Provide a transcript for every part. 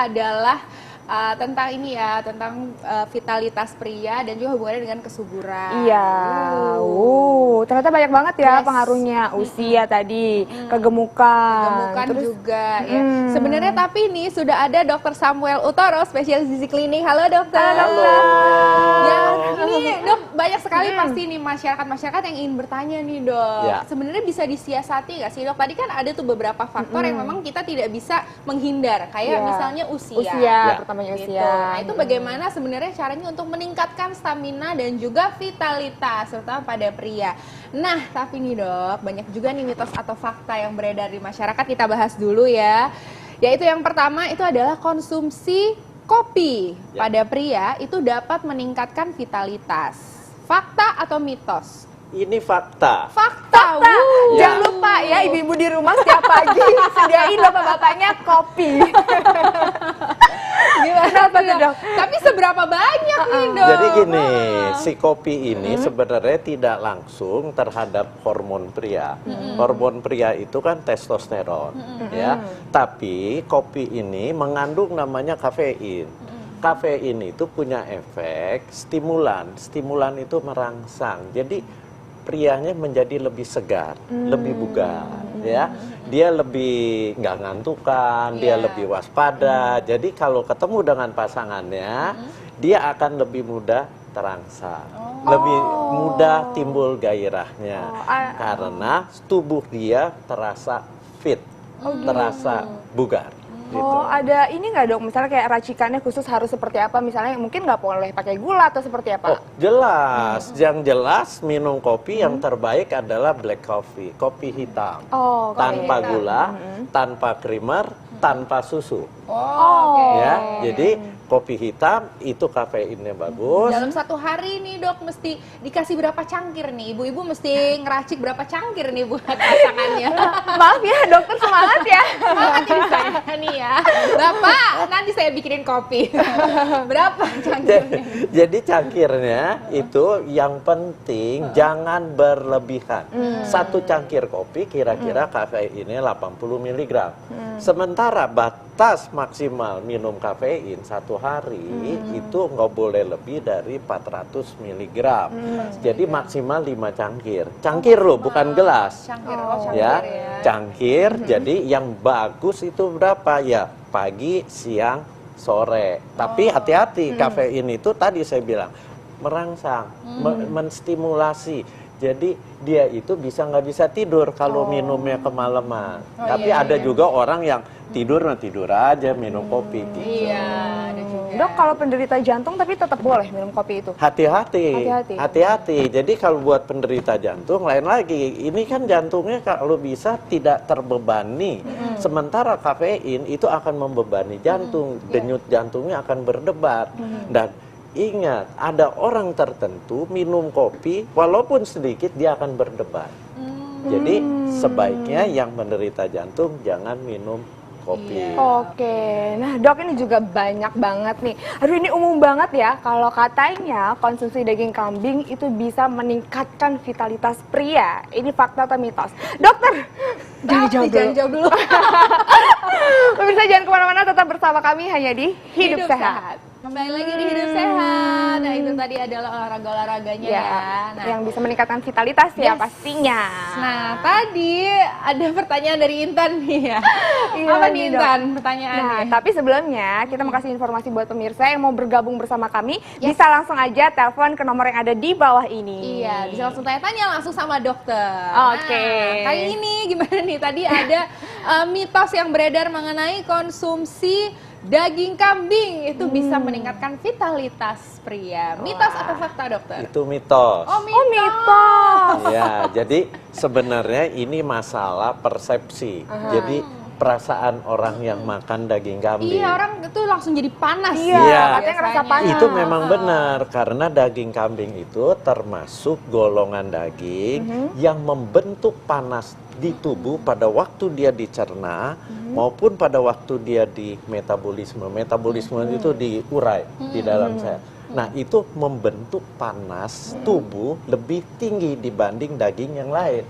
adalah tentang ini ya, tentang vitalitas pria dan juga hubungannya dengan kesuburan. Iya, ternyata banyak banget ya pengaruhnya. Usia tadi, kegemukan Terus juga ya. Sebenarnya tapi nih sudah ada Dr. Samuel Utoro, spesialis gizi klinik. Halo dokter. Halo. Ya, ini dok banyak sekali pasti nih masyarakat yang ingin bertanya nih dok. Ya. Sebenarnya bisa disiasati nggak sih dok? Tadi kan ada tuh beberapa faktor yang memang kita tidak bisa menghindar, kayak misalnya usia. Pertamanya Gitu. usia. Nah itu bagaimana sebenarnya caranya untuk meningkatkan stamina dan juga vitalitas, terutama pada pria. Nah tapi nih dok, banyak juga nih mitos atau fakta yang beredar di masyarakat, kita bahas dulu ya. Yaitu yang pertama itu adalah konsumsi kopi pada pria itu dapat meningkatkan vitalitas. Fakta atau mitos? Ini fakta. Fakta. Jangan lupa ya ibu-ibu di rumah setiap pagi sediain bapak-bapaknya kopi. Gimana tuh dok? Tapi seberapa banyak nih dok? Jadi gini, si kopi ini sebenarnya tidak langsung terhadap hormon pria. Hormon pria itu kan testosteron, ya. Tapi kopi ini mengandung namanya kafein. Kafein itu punya efek stimulan. Stimulan itu merangsang. Jadi prianya menjadi lebih segar, lebih bugar, ya. Dia lebih nggak ngantukan, dia lebih waspada. Jadi kalau ketemu dengan pasangannya, dia akan lebih mudah terangsang, lebih mudah timbul gairahnya, karena tubuh dia terasa fit, terasa bugar. Gitu. Ada ini nggak dok? Misalnya kayak racikannya khusus harus seperti apa? Misalnya mungkin nggak boleh pakai gula atau seperti apa? Jelas. Yang jelas minum kopi yang terbaik adalah black coffee, kopi hitam, tanpa gula, tanpa creamer, tanpa susu. Ya, jadi kopi hitam itu kafeinnya bagus. Dalam satu hari nih dok mesti dikasih berapa cangkir nih? Ibu-ibu mesti ngeracik berapa cangkir nih buat pasangannya? Maaf ya dokter, semangat ya. Semangat ya saya nih ya. Bapak, nanti saya bikinin kopi. Berapa cangkirnya? Jadi cangkirnya itu yang penting jangan berlebihan. Satu cangkir kopi kira-kira kafeinnya 80 mg. Sementara batas maksimal minum kafein satu hari itu nggak boleh lebih dari 400 mg. Jadi maksimal 5 cangkir. Cangkir loh, bukan gelas. Cangkir, Ya, cangkir. Jadi yang bagus itu berapa? Ya, pagi, siang, sore. Tapi hati-hati, kafein itu tadi saya bilang merangsang, menstimulasi. Jadi dia itu nggak bisa tidur kalau minumnya kemalaman. Tapi ada juga orang yang tidur aja minum kopi. Gitu. Iya, ada juga. Dok, kalau penderita jantung tapi tetap boleh minum kopi itu? Hati-hati. Jadi kalau buat penderita jantung lain lagi. Ini kan jantungnya kalau bisa tidak terbebani. Sementara kafein itu akan membebani jantung. Denyut jantungnya akan berdebar. Dan ingat, ada orang tertentu minum kopi walaupun sedikit dia akan berdebar. Jadi sebaiknya yang menderita jantung jangan minum kopi. Oke, nah dok ini juga banyak banget nih. Aduh ini umum banget ya, kalau katanya konsumsi daging kambing itu bisa meningkatkan vitalitas pria. Ini fakta atau mitos? Dokter, jangan jawab dulu. Pemirsa jangan kemana-mana, tetap bersama kami hanya di Hidup Sehat. Kembali lagi di Hidup Sehat. Nah itu tadi adalah olahraga-olahraganya ya. Nah, yang bisa meningkatkan vitalitas ya pastinya. Nah tadi ada pertanyaan dari Intan nih ya. Apa nih Intan pertanyaannya? Nah tapi sebelumnya kita mau kasih informasi buat pemirsa yang mau bergabung bersama kami. Bisa langsung aja telepon ke nomor yang ada di bawah ini. Iya, bisa langsung tanya-tanya langsung sama dokter. Oke. Nah, kali ini gimana nih? Tadi ada mitos yang beredar mengenai konsumsi daging kambing itu bisa meningkatkan vitalitas pria. Mitos atau fakta dokter? Itu mitos. Oh mitos. Ya, jadi sebenarnya ini masalah persepsi. Jadi perasaan orang yang makan daging kambing. Iya, orang itu langsung jadi panas. Iya, katanya ngerasa panas. Itu memang benar karena daging kambing itu termasuk golongan daging yang membentuk panas di tubuh pada waktu dia dicerna maupun pada waktu dia di metabolisme. Metabolisme itu diurai di dalam sel. Nah, itu membentuk panas tubuh lebih tinggi dibanding daging yang lain.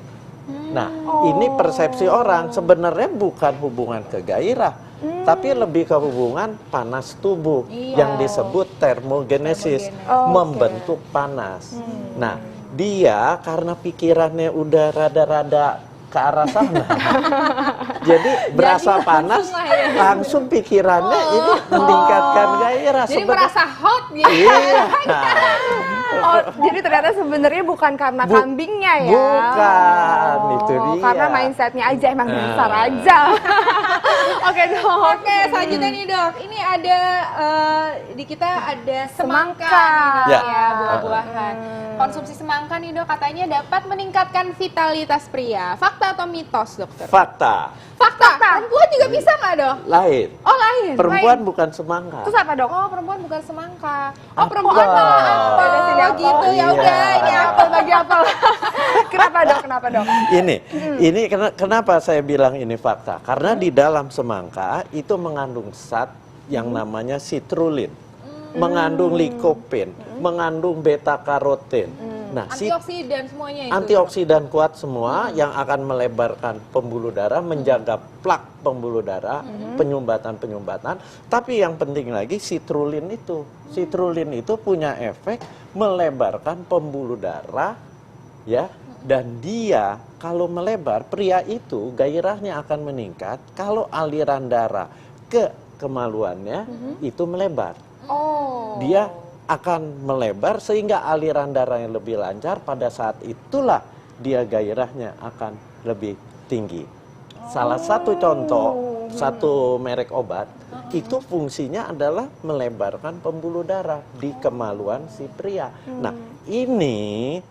Nah, ini persepsi orang sebenarnya bukan hubungan ke gairah, tapi lebih ke hubungan panas tubuh yang disebut termogenesis, membentuk panas. Nah, dia karena pikirannya udah rada-rada ke arah sana, jadi berasa panas, langsung pikirannya ini meningkatkan gairah. Jadi merasa hot gitu. Iya. Oh, jadi ternyata sebenarnya bukan karena kambingnya ya. Bukan, itu dia. Karena mindsetnya aja, emang dasar aja. Oke dok. Oke, selanjutnya nih dok, ini ada di kita ada semangka Semangka. nih, dok, Ya. ya buah-buahan. Konsumsi semangka nih dok katanya dapat meningkatkan vitalitas pria. Fakta atau mitos dokter? Fakta. Fakta. Perempuan juga bisa nggak dok? Lain. Oh lain. Perempuan lain. bukan semangka. Terus apa dok? Oh perempuan bukan semangka. Oh Apel. perempuan malah apel. Beda sini apel. Gitu ya Iya. udah ini apel bagi apel. Kenapa dok? Kenapa dok? Ini kenapa saya bilang ini fakta? Karena di dalam semangka itu mengandung zat yang namanya citrulline, mengandung lycopene, mengandung beta karoten. Nah, Antioksidan semuanya itu. antioksidan kuat semua yang akan melebarkan pembuluh darah, menjaga plak pembuluh darah, penyumbatan. Tapi yang penting lagi citrulline itu punya efek melebarkan pembuluh darah, ya. Dan dia kalau melebar, pria itu gairahnya akan meningkat kalau aliran darah ke kemaluannya itu melebar. Oh. Dia akan melebar sehingga aliran darahnya lebih lancar, pada saat itulah dia gairahnya akan lebih tinggi. Salah satu contoh, satu merek obat itu fungsinya adalah melebarkan pembuluh darah di kemaluan si pria. Nah, ini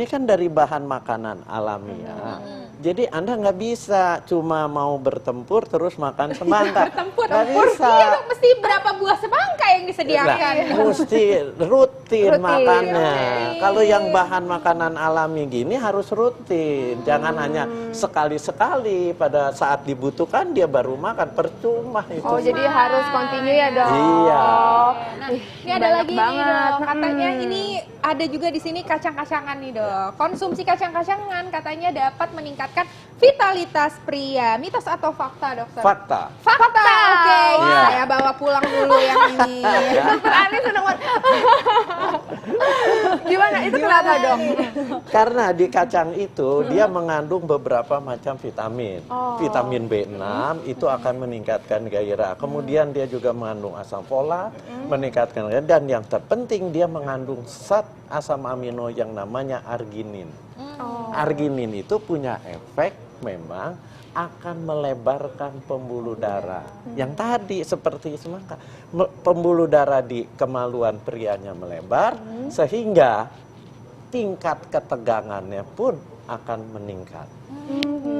kan dari bahan makanan alamiah. Jadi Anda nggak bisa cuma mau bertempur terus makan semangka. Bertempur. Nggak bisa. Iya dok, mesti berapa buah semangka yang disediakan? Nah, mesti rutin makannya. Rutin. Kalau yang bahan makanan alami gini harus rutin. Jangan hanya sekali-sekali pada saat dibutuhkan dia baru makan. Percuma itu. Oh, jadi harus continue ya dok. Iya. Nah, ini ada banyak lagi nih banget. dok. Katanya ini ada juga di sini kacang-kacangan nih dok. Konsumsi kacang-kacangan katanya dapat meningkatkan vitalitas pria. Mitos atau fakta dokter? Fakta. Fakta. Oke, Iya. saya bawa pulang dulu yang ini. Aneh seneng banget. Gimana? Itu kenapa dok? Karena di kacang itu dia mengandung beberapa macam vitamin. Vitamin B6 itu akan meningkatkan gairah. Kemudian dia juga mengandung asam folat, meningkatkan gairah. Dan yang terpenting dia mengandung zat asam amino yang namanya arginin. Arginin itu punya efek memang akan melebarkan pembuluh darah. Yang tadi seperti semangka, pembuluh darah di kemaluan prianya melebar sehingga tingkat ketegangannya pun akan meningkat.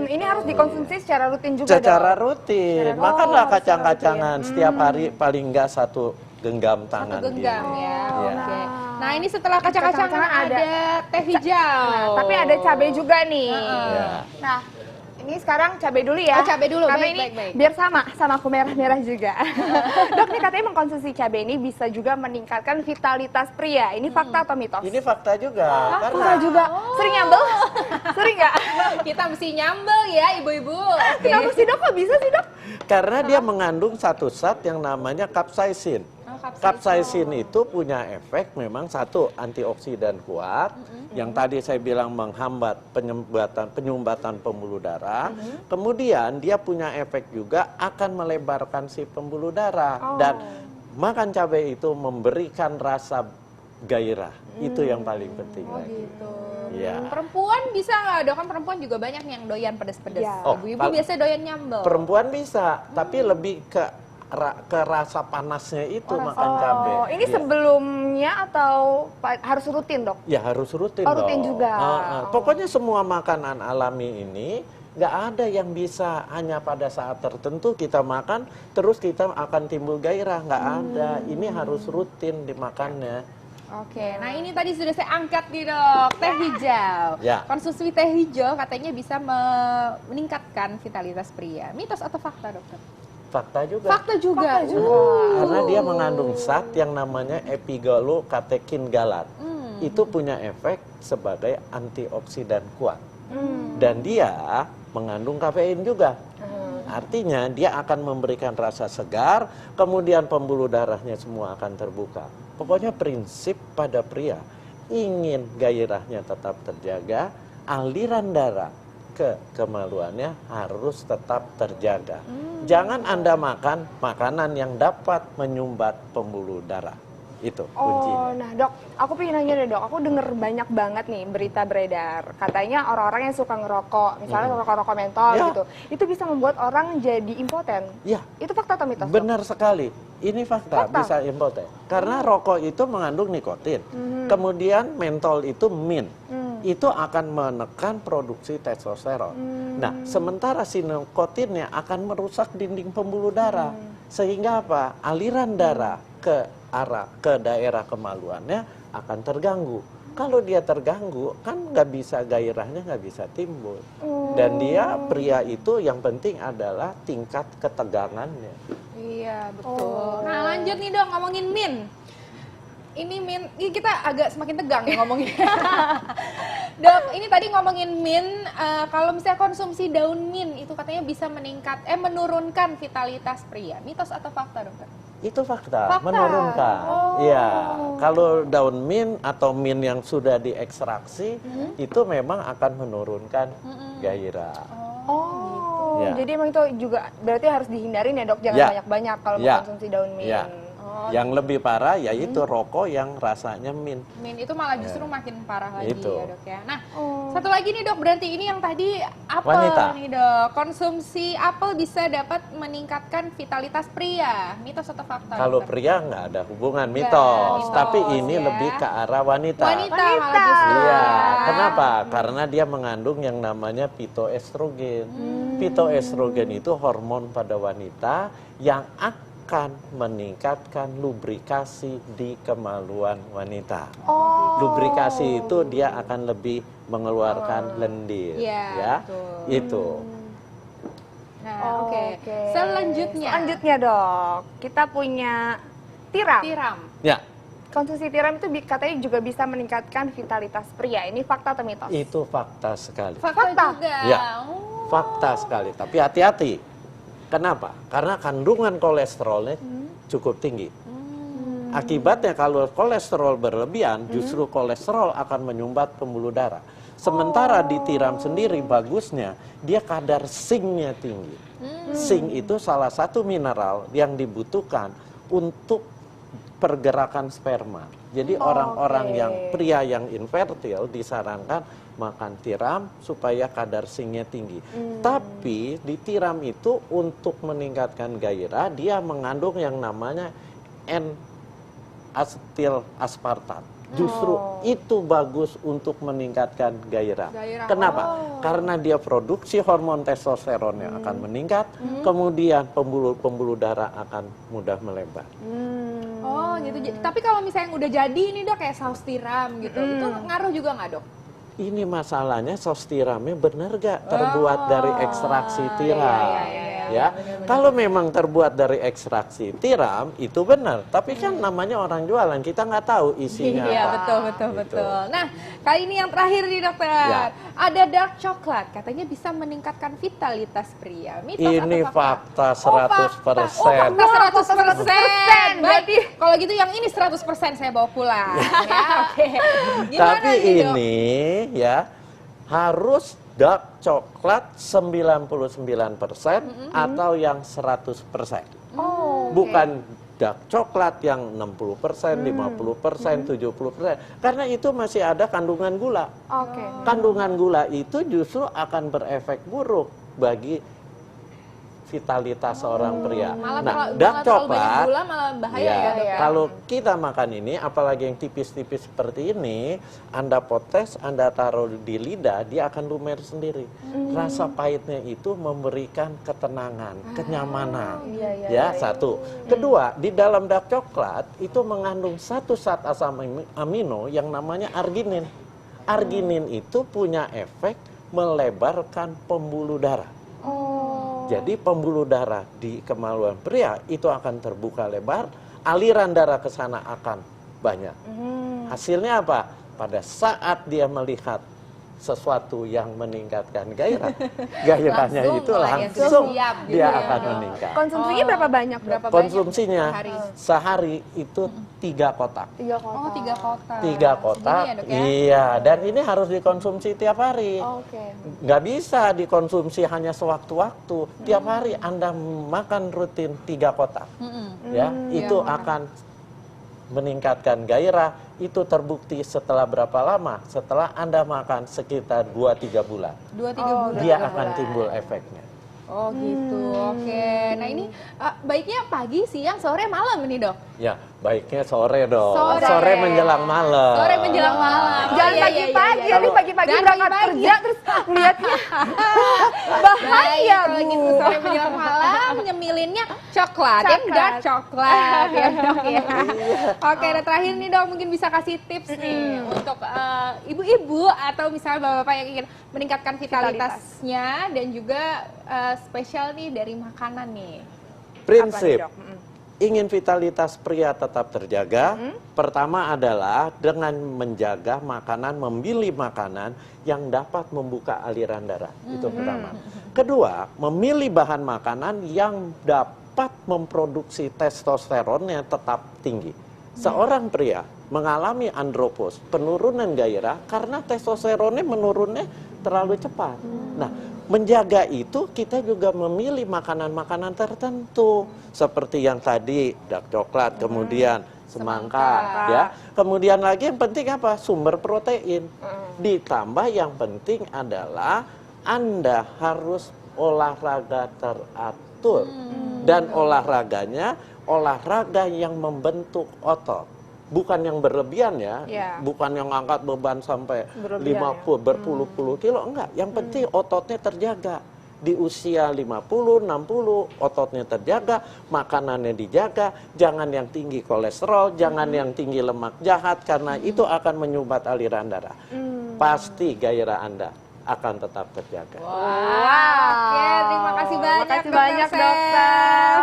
Ini harus dikonsumsi secara rutin juga Secara dok? rutin, makanlah kacang-kacangan setiap hari paling enggak 1 genggam tangan Satu genggam dia. ya. Iya. Oke. Nah, ini setelah kacang-kacangan Kacang-kacangan ada teh hijau. Nah, tapi ada cabai juga nih. Iya. Nah, ini sekarang cabai dulu ya. Oh, cabai dulu. Karena Baik, ini baik, baik. biar sama aku merah-merah juga. Dok, nih katanya mengkonsumsi cabai ini bisa juga meningkatkan vitalitas pria. Ini fakta atau mitos? Ini fakta juga. Fakta Karena juga. Sering nyambel? Sering nggak? Kita mesti nyambel ya, ibu-ibu. Oke. Kenapa sih dok? Kok bisa sih dok? Karena dia mengandung satu zat yang namanya capsaicin. Capsaicin itu punya efek memang satu antioksidan kuat, yang tadi saya bilang menghambat penyumbatan pembuluh darah. Kemudian dia punya efek juga akan melebarkan si pembuluh darah, dan makan cabai itu memberikan rasa gairah. Itu yang paling penting lagi. Gitu. Ya. Perempuan bisa nggak dok? Kan perempuan juga banyak nih yang doyan pedes-pedes. Ya. Oh, Ibu-ibu biasanya doyan nyambel. Perempuan bisa, tapi lebih ke rasa panasnya itu makan cabai. Oh, ini Iya. sebelumnya atau harus rutin dok? Ya harus rutin Oh, dong. rutin juga. Pokoknya semua makanan alami ini nggak ada yang bisa hanya pada saat tertentu kita makan terus kita akan timbul gairah, nggak ada. Ini harus rutin dimakannya. Oke, nah ini tadi sudah saya angkat nih dok, teh hijau. Ya. Konsumsi teh hijau katanya bisa meningkatkan vitalitas pria. Mitos atau fakta dokter? Fakta juga. Fakta juga. Karena dia mengandung zat yang namanya epigalokatekin galat. Itu punya efek sebagai antioksidan kuat. Dan dia mengandung kafein juga. Artinya dia akan memberikan rasa segar, kemudian pembuluh darahnya semua akan terbuka. Pokoknya prinsip pada pria, ingin gairahnya tetap terjaga, aliran darah ke kemaluannya harus tetap terjaga. Jangan Anda makan makanan yang dapat menyumbat pembuluh darah. Itu kuncinya. Nah dok, aku pengen nanya deh dok, aku denger banyak banget nih berita beredar. Katanya orang-orang yang suka ngerokok, misalnya rokok-rokok mentol Ya. gitu, itu bisa membuat orang jadi impoten. Ya, Itu fakta atau mitos? Dok? benar sekali. Ini fakta, Fakta? bisa impoten. Karena rokok itu mengandung nikotin. Kemudian mentol itu mint. Itu akan menekan produksi testosteron. Nah, sementara si nikotinnya akan merusak dinding pembuluh darah. Sehingga apa? Aliran darah ke daerah kemaluannya akan terganggu. Kalau dia terganggu, kan nggak bisa, gairahnya nggak bisa timbul. Dan dia, pria itu yang penting adalah tingkat ketegangannya. Iya, betul. Nah, lanjut nih dong ngomongin min. Ini min, ini kita agak semakin tegang ya ngomongin. Dok, ini tadi ngomongin min, kalau misalnya konsumsi daun min itu katanya bisa menurunkan vitalitas pria. Mitos atau fakta, dokter? Itu fakta, Fakta. menurunkan. Oh. Iya, kalau daun mint atau mint yang sudah diekstraksi itu memang akan menurunkan gairah. Oh, Ya. jadi emang itu juga berarti harus dihindarin ya dok, jangan Ya. banyak-banyak kalau Ya. mengkonsumsi daun mint. Ya. Yang lebih parah yaitu rokok yang rasanya mint. Min itu malah justru makin parah lagi Itu. ya dok ya. Nah, satu lagi nih dok, berarti ini yang tadi apel Wanita. nih dok. Konsumsi apel bisa dapat meningkatkan vitalitas pria. Mitos atau fakta? Kalau dokter? pria nggak ada hubungan Nggak, mitos, mitos, tapi ini ya. lebih ke arah wanita. Wanita malah justru. Iya, ya. kenapa? Karena dia mengandung yang namanya pitoestrogen. Pitoestrogen itu hormon pada wanita yang akan meningkatkan lubrikasi di kemaluan wanita. Lubrikasi itu dia akan lebih mengeluarkan lendir, Iya, ya. betul. Itu. Nah, Oh, oke. Selanjutnya. Selanjutnya dok, kita punya tiram. Tiram. Ya, Konsumsi tiram itu katanya juga bisa meningkatkan vitalitas pria. Ini fakta atau mitos? itu fakta sekali. Fakta Fakta. juga. Ya. Oh. Fakta sekali, tapi hati-hati. Kenapa? Karena kandungan kolesterolnya cukup tinggi. Akibatnya kalau kolesterol berlebihan, justru kolesterol akan menyumbat pembuluh darah. Sementara di tiram sendiri bagusnya, dia kadar zinc-nya tinggi. Zinc itu salah satu mineral yang dibutuhkan untuk pergerakan sperma. Jadi orang-orang yang pria yang infertil disarankan makan tiram supaya kadar zinc-nya tinggi. Tapi di tiram itu untuk meningkatkan gairah, dia mengandung yang namanya N-asetil aspartat. Justru itu bagus untuk meningkatkan gairah. Kenapa? Karena dia produksi hormon testosteron yang akan meningkat, kemudian pembuluh darah akan mudah melebar. Oh, gitu. Tapi kalau misalnya yang udah jadi ini dok kayak saus tiram gitu, itu ngaruh juga nggak dok? Ini masalahnya saus tiramnya benar gak terbuat dari ekstraksi tiram? Ya, kalau memang terbuat dari ekstraksi tiram itu benar, tapi kan namanya orang jualan, kita nggak tahu isinya Iya, apa. betul. Gitu. Nah, kali ini yang terakhir nih dokter. Ya. Ada dark coklat, katanya bisa meningkatkan vitalitas pria. Mitos Ini atau fakta? fakta 100%. Oh, fakta 100%. Berarti Kalau gitu yang ini 100% saya bawa pulang. Ya, oke. Gimana Tapi nih, Dok? ini ya harus dark coklat 99% atau yang 100%. Oh, Bukan dark coklat yang 60%, 50%, 70%. Karena itu masih ada kandungan gula. Oke. Kandungan gula itu justru akan berefek buruk bagi vitalitas seorang pria. Malah Nah, malah dark terlalu banyak coklat gula malah bahaya ya, ya, dok ya. kalau kita makan ini, apalagi yang tipis-tipis seperti ini, Anda potes, Anda taruh di lidah, dia akan lumer sendiri. Rasa pahitnya itu memberikan ketenangan, kenyamanan. Ya, satu. Kedua, di dalam dark coklat itu mengandung satu zat asam amino yang namanya arginin. Arginin itu punya efek melebarkan pembuluh darah. Jadi pembuluh darah di kemaluan pria itu akan terbuka lebar, aliran darah ke sana akan banyak. Hasilnya apa? Pada saat dia melihat sesuatu yang meningkatkan gairah, gairahnya Langsung itu lah ya, langsung siap gitu dia ya. akan meningkat. Konsumsinya berapa banyak, Dok? Berapa Konsumsinya banyak sehari itu 3 kotak. 3 kotak. Oh, 3 kotak. 3 kotak, Segini ya, Dok, ya? iya. Dan ini harus dikonsumsi tiap hari. Oke. Nggak bisa dikonsumsi hanya sewaktu-waktu. Tiap hari Anda makan rutin 3 kotak. Ya, itu akan meningkatkan gairah. Itu terbukti setelah berapa lama? Setelah Anda makan sekitar 2-3 bulan. 2-3 bulan. Dia akan timbul efeknya. Oh gitu, oke. Nah ini baiknya pagi, siang, sore, malam ini dok? Ya, baiknya sore dong. Sore. Menjelang malam. Sore menjelang malam. Jangan Oh, iya, pagi-pagi, iya, iya. nanti pagi-pagi Jangan berangkat pagi-pagi. kerja terus lihatnya bahaya, Kalau Bu. gitu sore menjelang malam nyemilinnya coklat, Coklat. dark coklat ya dok ya. Oke, nah terakhir nih dok mungkin bisa kasih tips nih untuk ibu-ibu atau misalnya bapak-bapak yang ingin meningkatkan vitalitasnya dan juga spesial nih dari makanan nih. Prinsip Apa nih, Dok? ingin vitalitas pria tetap terjaga, pertama adalah dengan menjaga makanan, memilih makanan yang dapat membuka aliran darah. Itu pertama. Kedua, memilih bahan makanan yang dapat memproduksi testosteron yang tetap tinggi. Seorang pria mengalami andropos, penurunan gairah karena testosteronnya menurunnya terlalu cepat. Nah, menjaga itu kita juga memilih makanan-makanan tertentu seperti yang tadi dark coklat, kemudian semangka, ya. Kemudian lagi yang penting apa? Sumber protein. Ditambah yang penting adalah Anda harus olahraga teratur. Dan olahraganya olahraga yang membentuk otot. Bukan yang berlebihan ya, bukan yang angkat beban sampai Berlebihan 50, berpuluh-puluh kilo, enggak. Yang penting ototnya terjaga. Di usia 50, 60, ototnya terjaga, makanannya dijaga, jangan yang tinggi kolesterol, jangan yang tinggi lemak jahat, karena itu akan menyumbat aliran darah. Pasti gairah Anda akan tetap terjaga. Oke, terima kasih banyak Makasih banyak, Dokter Dokter.